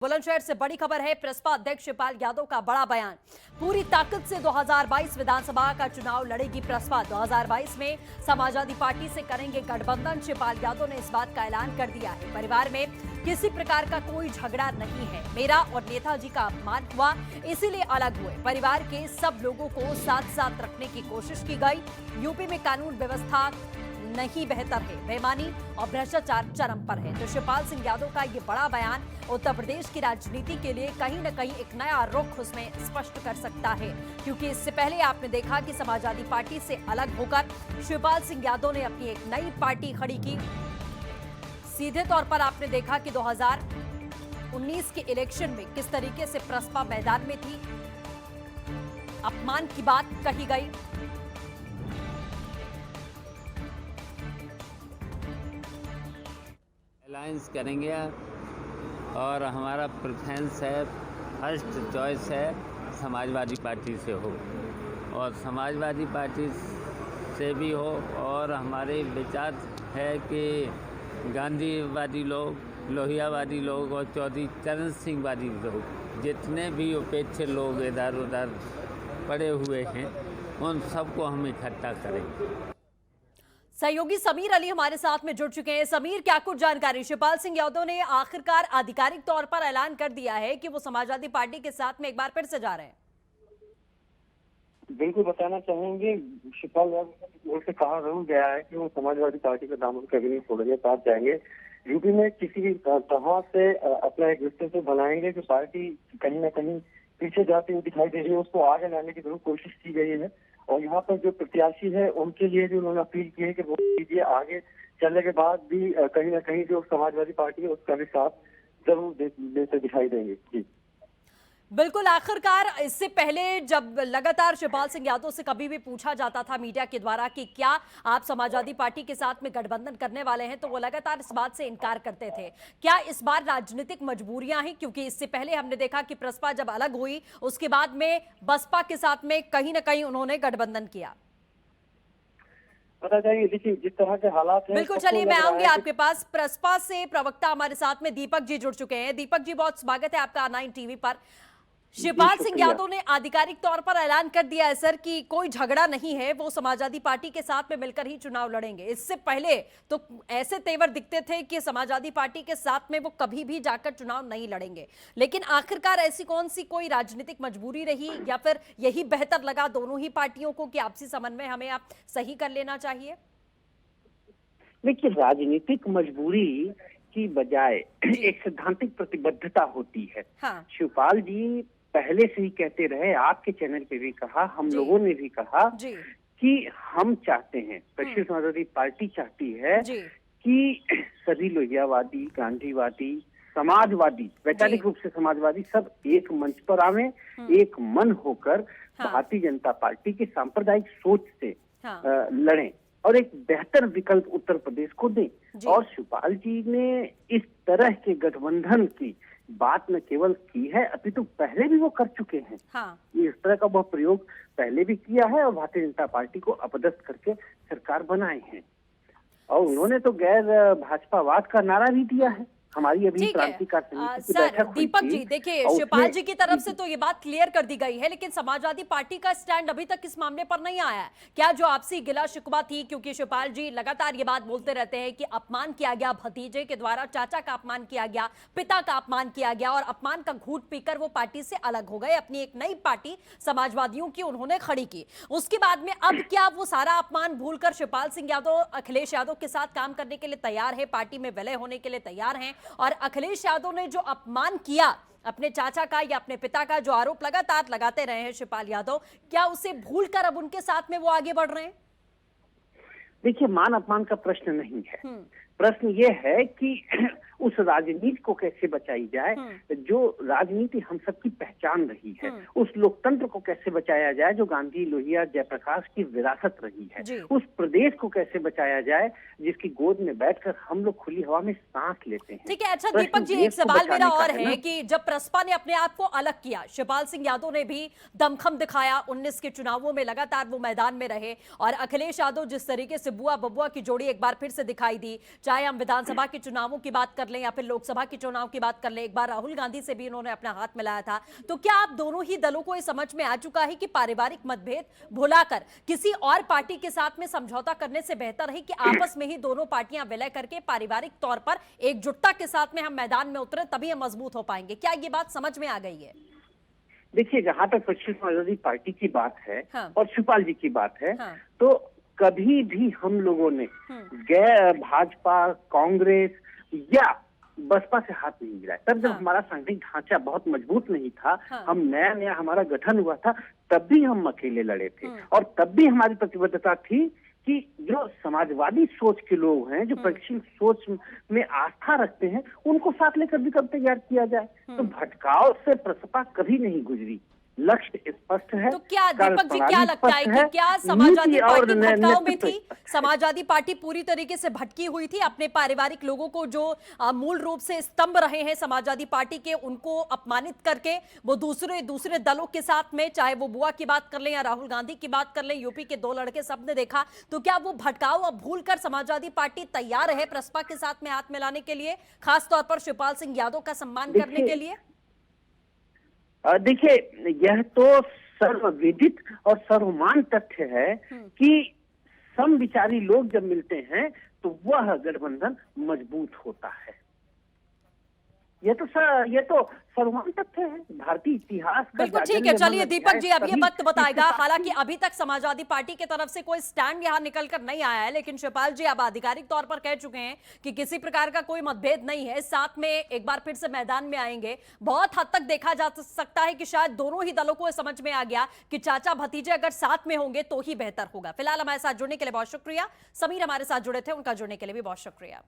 बुलंदशहर से बड़ी खबर है। प्रसपा अध्यक्ष शिवपाल यादव का बड़ा बयान। पूरी ताकत से 2022 विधानसभा का चुनाव लड़ेगी प्रसपा। 2022 में समाजवादी पार्टी से करेंगे गठबंधन। शिवपाल यादव ने इस बात का ऐलान कर दिया है। परिवार में किसी प्रकार का कोई झगड़ा नहीं है। मेरा और नेताजी का अपमान हुआ, इसीलिए अलग हुए। परिवार के सब लोगों को साथ साथ रखने की कोशिश की गई। यूपी में कानून व्यवस्था नहीं बेहतर है, बेईमानी और भ्रष्टाचार चरम पर है। तो शिवपाल सिंह यादव का ये बड़ा बयान उत्तर प्रदेश की राजनीति के लिए कहीं न कहीं एक नया रुख उसमें स्पष्ट कर सकता है, क्योंकि इससे पहले आपने देखा कि समाजवादी पार्टी से अलग होकर शिवपाल सिंह यादव ने अपनी एक नई पार्टी खड़ी की। सीधे तौर पर आपने देखा कि 2019 के इलेक्शन में किस तरीके से प्रसपा मैदान में थी, अपमान की बात कही गई। अलायंस करेंगे और हमारा प्रेफरेंस है, फर्स्ट चॉइस है समाजवादी पार्टी से हो, और समाजवादी पार्टी से भी हो। और हमारे विचार है कि गांधीवादी लोग, लोहियावादी लोग और चौधरी चरण सिंह वादी लोग, जितने भी उपेक्षित लोग इधर उधर पड़े हुए हैं, उन सबको हम इकट्ठा करेंगे। सहयोगी समीर अली हमारे साथ में जुड़ चुके हैं। समीर, क्या कुछ जानकारी? शिवपाल सिंह यादव ने आखिरकार आधिकारिक तौर पर ऐलान कर दिया है कि वो समाजवादी पार्टी के साथ में एक बार फिर से जा रहे हैं। बिल्कुल बताना चाहेंगे, शिवपाल यादव से कहा जरूर गया है कि वो समाजवादी पार्टी का दामन कभी नहीं छोड़ेंगे, साथ जाएंगे। यूपी में किसी भी तरह से अपना एक व्यक्तित्व बनाएंगे कि पार्टी कहीं ना कहीं पीछे जाती हुई दिखाई दे रही है, उसको आगे लाने की जरूर कोशिश की गई है। और यहाँ पर जो प्रत्याशी है उनके लिए भी उन्होंने अपील की है कि वोट दीजिए। आगे चलने के बाद भी कहीं ना कहीं जो समाजवादी पार्टी है उसका भी साथ जरूर देते दिखाई देंगे। जी बिल्कुल। आखिरकार इससे पहले जब लगातार शिवपाल सिंह यादव से कभी भी पूछा जाता था मीडिया के द्वारा कि क्या आप समाजवादी पार्टी के साथ में गठबंधन करने वाले हैं, तो वो लगातार इस बात से इनकार करते थे। क्या इस बार राजनीतिक मजबूरियां हैं? क्योंकि इससे पहले हमने देखा कि प्रसपा जब अलग हुई उसके बाद में बसपा के साथ में कहीं ना कहीं उन्होंने गठबंधन किया। पता चाहिए, देखिए जिस तरह के हालात हैं। बिल्कुल, चलिए मैं आऊंगी आपके पास। प्रसपा से प्रवक्ता हमारे साथ में दीपक जी जुड़ चुके हैं। दीपक जी, बहुत स्वागत है आपका R9 टीवी पर। शिवपाल सिंह यादव ने आधिकारिक तौर पर ऐलान कर दिया है सर कि कोई झगड़ा नहीं है, वो समाजवादी पार्टी के साथ में मिलकर ही चुनाव लड़ेंगे। इससे पहले तो ऐसे तेवर दिखते थे कि समाजवादी पार्टी के साथ में वो कभी भी जाकर चुनाव नहीं लड़ेंगे, लेकिन आखिरकार ऐसी कौन सी कोई राजनीतिक मजबूरी रही या फिर यही बेहतर लगा दोनों ही पार्टियों को कि आपसी समन्वय हमें आप सही कर लेना चाहिए? देखिए, राजनीतिक मजबूरी की बजाय एक सैद्धांतिक प्रतिबद्धता होती है। हाँ। शिवपाल जी पहले से ही कहते रहे, आपके चैनल पे भी कहा, हम लोगों ने भी कहा कि हम चाहते हैं, राष्ट्रीय समाजवादी पार्टी चाहती है कि सभी लोहियावादी, गांधीवादी, समाजवादी, वैचारिक रूप से समाजवादी सब एक मंच पर आवे, एक मन होकर भारतीय जनता पार्टी की सांप्रदायिक सोच से लड़ें और एक बेहतर विकल्प उत्तर प्रदेश को दें। और शिवपाल जी ने इस तरह के गठबंधन की बात न केवल की है, अपितु पहले भी वो कर चुके हैं। इस तरह का वह प्रयोग पहले भी किया है और भारतीय जनता पार्टी को अपदस्थ करके सरकार बनाए हैं। और उन्होंने तो गैर भाजपावाद का नारा भी दिया है। हमारी अभी क्रांतिकारी समिति की बैठक हुई थी। दीपक जी, देखिए शिवपाल जी की तरफ से तो ये बात क्लियर कर दी गई है, लेकिन समाजवादी पार्टी का स्टैंड अभी तक इस मामले पर नहीं आया है। क्या जो आपसी गिला शिकवा थी, क्योंकि शिवपाल जी लगातार ये बात बोलते रहते हैं कि अपमान किया गया, भतीजे के द्वारा चाचा का अपमान किया गया, पिता का अपमान किया गया और अपमान का घूंट पीकर वो पार्टी से अलग हो गए, अपनी एक नई पार्टी समाजवादियों की उन्होंने खड़ी की। उसके बाद में अब क्या वो सारा अपमान भूलकर शिवपाल सिंह यादव अखिलेश यादव के साथ काम करने के लिए तैयार है, पार्टी में विलय होने के लिए तैयार हैं? और अखिलेश यादव ने जो अपमान किया अपने चाचा का या अपने पिता का, जो आरोप लगातार लगाते रहे हैं शिवपाल यादव, क्या उसे भूलकर अब उनके साथ में वो आगे बढ़ रहे हैं? देखिए, मान अपमान का प्रश्न नहीं है। प्रश्न ये है कि उस राजनीति को कैसे बचाई जाए जो राजनीति हम सबकी पहचान रही है। उस लोकतंत्र को कैसे बचाया जाए जो गांधी, लोहिया, जयप्रकाश की विरासत रही है। उस प्रदेश को कैसे बचाया जाए जिसकी गोद में बैठकर हम लोग खुली हवा में सांस लेते हैं। ठीक है। अच्छा दीपक जी, एक सवाल मेरा और है कि जब प्रसपा ने अपने आप को अलग किया, शिवपाल सिंह यादव ने भी दमखम दिखाया, 19 के चुनावों में लगातार वो मैदान में रहे, और अखिलेश यादव जिस तरीके से बुआ बबुआ की जोड़ी एक बार फिर से दिखाई दी, चाहे हम विधानसभा के चुनावों की बात कर कर लें या फिर लोकसभा के चुनाव की बात कर लें, एक बार राहुल गांधी से भी उन्होंने अपना हाथ मिलाया था। तो क्या आप दोनों ही दलों को ये समझ में आ चुका है कि पारिवारिक मतभेद भुलाकर किसी और पार्टी के साथ में समझौता करने से बेहतर है कि आपस में ही दोनों पार्टियां विलय करके पारिवारिक तौर पर एकजुटता के साथ में हम मैदान में उतरे, तभी हम मजबूत हो पाएंगे? क्या ये बात समझ में आ गई है? देखिए, जहां तक पश्चिम समाजवादी पार्टी की बात है हाँ। और शिवपाल जी की बात है, हाँ। तो कभी भी हम लोगों ने गैर भाजपा, कांग्रेस या बसपा से हाथ नहीं मिलाया। तब जब हमारा सांगठनिक ढांचा बहुत मजबूत नहीं था, हम नया नया हमारा गठन हुआ था, तब भी हम अकेले लड़े थे और तब भी हमारी प्रतिबद्धता थी कि जो समाजवादी सोच के लोग हैं, जो प्रगतिशील सोच में आस्था रखते हैं, उनको साथ लेकर विकल्प तैयार किया जाए। तो भटकाव से प्रसपा कभी नहीं गुजरी। लक्ष्य स्पष्ट है। तो क्या दीपक जी, क्या लगता है कि क्या समाजवादी पार्टी भटकाव में थी? समाजवादी पार्टी पूरी तरीके से भटकी हुई थी। अपने पारिवारिक लोगों को जो मूल रूप से स्तंभ रहे हैं समाजवादी पार्टी के, उनको अपमानित करके वो दूसरे दलों के साथ में, चाहे वो बुआ की बात कर लें या राहुल गांधी की बात कर लें, यूपी के 2 लड़के सबने देखा। तो क्या वो भटकाव अब भूलकर समाजवादी पार्टी तैयार है प्रसपा के साथ में हाथ मिलाने के लिए, खासतौर पर शिवपाल सिंह यादव का सम्मान करने के लिए? देखिए, यह तो सर्वविदित और सर्वमान्य तथ्य है कि समविचारी लोग जब मिलते हैं तो वह गठबंधन मजबूत होता है। यह तो सर्वमान्य तथ्य है, भारतीय इतिहास का। बिल्कुल ठीक है, चलिए दीपक जी अब ये वक्त बताएगा। हालांकि अभी तक समाजवादी पार्टी की तरफ से कोई स्टैंड यहाँ निकल कर नहीं आया है, लेकिन शिवपाल जी अब आधिकारिक तौर पर कह चुके हैं कि किसी प्रकार का कोई मतभेद नहीं है, साथ में एक बार फिर से मैदान में आएंगे। बहुत हद तक देखा जा सकता है कि शायद दोनों ही दलों को समझ में आ गया कि चाचा भतीजे अगर साथ में होंगे तो ही बेहतर होगा। फिलहाल हमारे साथ जुड़ने के लिए बहुत शुक्रिया। समीर हमारे साथ जुड़े थे, उनका जुड़ने के लिए भी बहुत शुक्रिया।